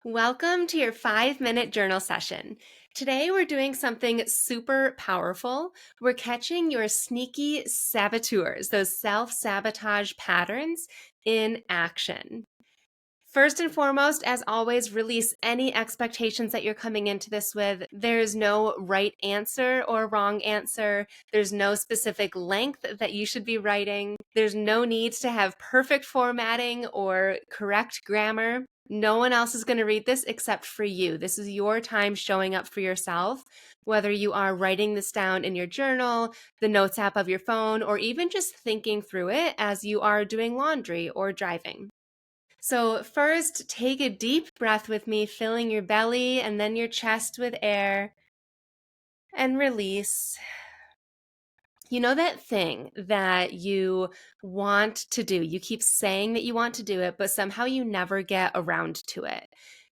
Welcome to your 5-minute journal session. Today, we're doing something super powerful. We're catching your sneaky saboteurs, those self-sabotage patterns in action. First and foremost, as always, release any expectations that you're coming into this with. There's no right answer or wrong answer. There's no specific length that you should be writing. There's no need to have perfect formatting or correct grammar. No one else is going to read this except for you. This is your time showing up for yourself, whether you are writing this down in your journal, the notes app of your phone, or even just thinking through it as you are doing laundry or driving. So first, take a deep breath with me, filling your belly and then your chest with air, and release. You know that thing that you want to do? You keep saying that you want to do it, but somehow you never get around to it.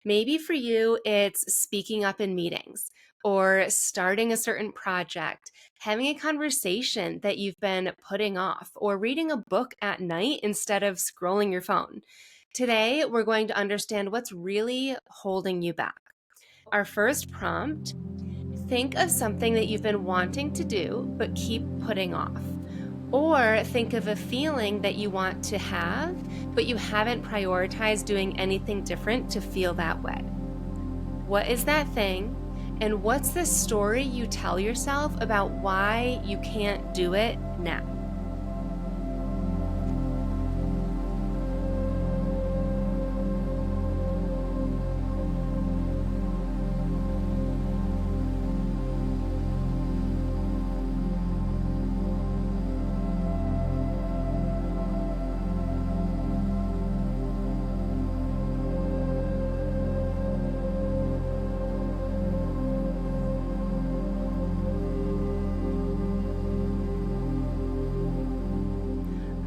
Maybe for you, it's speaking up in meetings or starting a certain project, having a conversation that you've been putting off, or reading a book at night instead of scrolling your phone. Today, we're going to understand what's really holding you back. Our first prompt: think of something that you've been wanting to do but keep putting off. Or think of a feeling that you want to have, but you haven't prioritized doing anything different to feel that way. What is that thing? And what's the story you tell yourself about why you can't do it now?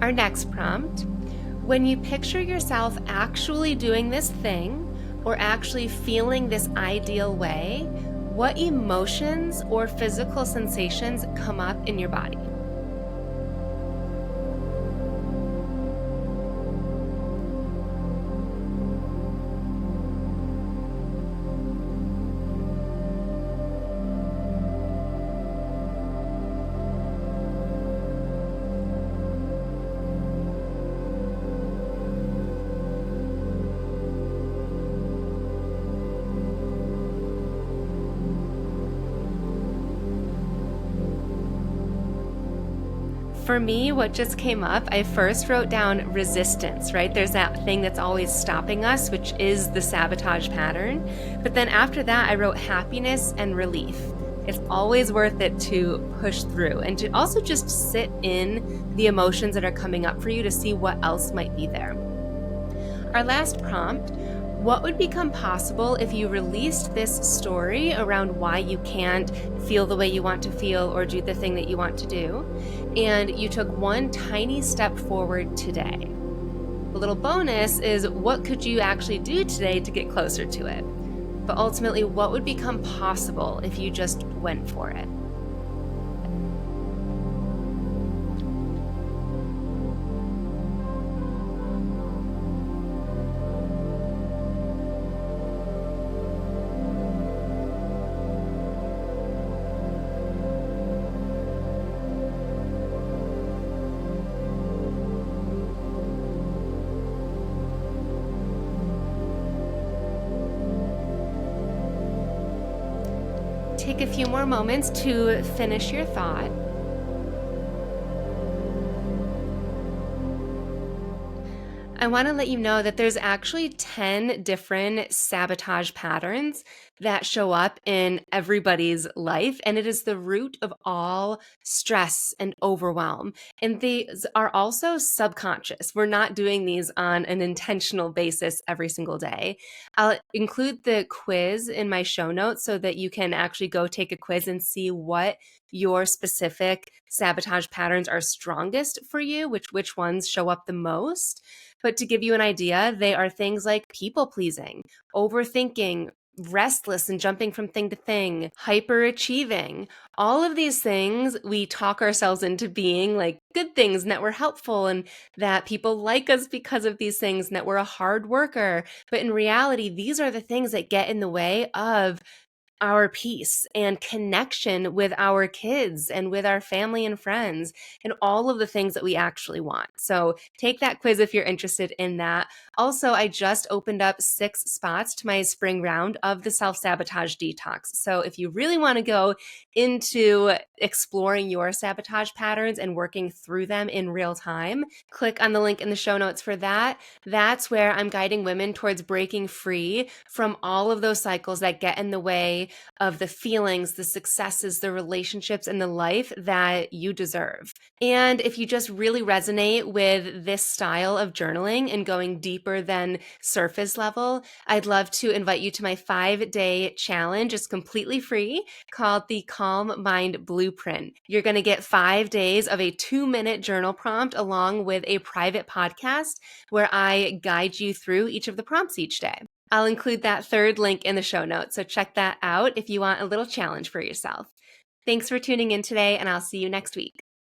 Our next prompt: when you picture yourself actually doing this thing or actually feeling this ideal way, what emotions or physical sensations come up in your body? For me, what just came up, I first wrote down resistance, right? There's that thing that's always stopping us, which is the sabotage pattern. But then after that, I wrote happiness and relief. It's always worth it to push through and to also just sit in the emotions that are coming up for you to see what else might be there. Our last prompt: what would become possible if you released this story around why you can't feel the way you want to feel or do the thing that you want to do, and you took one tiny step forward today? The little bonus is, what could you actually do today to get closer to it? But ultimately, what would become possible if you just went for it? Take a few more moments to finish your thought. I want to let you know that there's actually 10 different sabotage patterns that show up in everybody's life, and it is the root of all stress and overwhelm. And these are also subconscious. We're not doing these on an intentional basis every single day. I'll include the quiz in my show notes so that you can actually go take a quiz and see what your specific sabotage patterns are strongest for you, which ones show up the most. But to give you an idea, they are things like people pleasing, overthinking, restless and jumping from thing to thing, hyperachieving. All of these things we talk ourselves into being like good things and that we're helpful and that people like us because of these things and that we're a hard worker. But in reality, these are the things that get in the way of our peace and connection with our kids and with our family and friends and all of the things that we actually want. So take that quiz if you're interested in that. Also, I just opened up 6 spots to my spring round of the self-sabotage detox. So if you really want to go into exploring your sabotage patterns and working through them in real time, click on the link in the show notes for that. That's where I'm guiding women towards breaking free from all of those cycles that get in the way of the feelings, the successes, the relationships, and the life that you deserve. And if you just really resonate with this style of journaling and going deeper than surface level, I'd love to invite you to my 5-day challenge. It's completely free, called the Calm Mind Blueprint. You're going to get 5 days of a 2-minute journal prompt along with a private podcast where I guide you through each of the prompts each day. I'll include that third link in the show notes, so check that out if you want a little challenge for yourself. Thanks for tuning in today, and I'll see you next week.